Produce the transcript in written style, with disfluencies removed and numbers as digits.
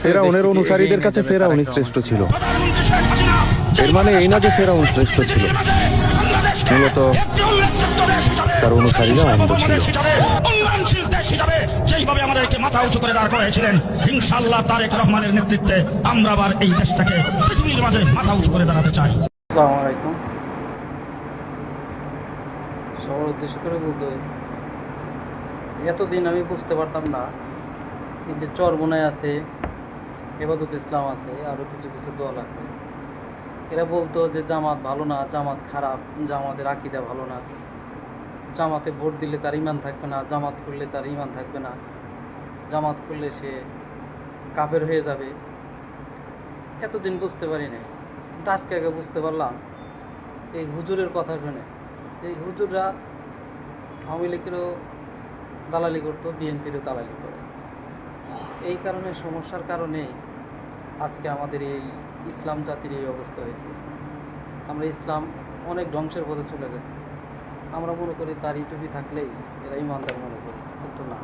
ফেরাউনের অনুসারীদের কাছে ফেরাউনই শ্রেষ্ঠ ছিল। এর মানে এই না যে ফেরাউন শ্রেষ্ঠ ছিল, মূলত তার অনুসারীরা অন্ধ ছিল। যেইভাবে আমাদেরকে মাথা উঁচু করে দাঁড় করিয়েছিলেন, ইনশাআল্লাহ তারেক রহমানের নেতৃত্বে আমরা আবার এই দেশটাকে পৃথিবীর মাঝে মাথা উঁচু করে দাঁড়াতে চাই। আসসালামু আলাইকুম। সবার উদ্দেশ্য করে বলতে, এতদিন আমি বুঝতে পারতাম না এই যে চরমোনায় আছে, হেফাজত ইসলাম আছে, আরও কিছু কিছু দল আছে, এরা বলতো যে জামাত ভালো না, জামাত খারাপ, জামাতের আকীদা ভালো না, জামাতে ভোট দিলে তার ইমান থাকবে না, জামাত করলে তার ইমান থাকবে না, জামাত করলে সে কাফের হয়ে যাবে। এতদিন বুঝতে পারি না, কিন্তু আজকে আগে বুঝতে পারলাম এই হুজুরের কথা শুনে। এই হুজুররা আওয়ামী লীগেরও দালালি করতো, বিএনপিরও দালালি করে। এই কারণে, সমস্যার কারণেই আজকে আমাদের এই ইসলাম জাতির এই অবস্থা হয়েছে। আমরা ইসলাম অনেক ধ্বংসের পথে চলে গেছে। আমরা মনে করি তার ইউটিউবই থাকলেই এরা ইমানদার মনে করি, কিন্তু না।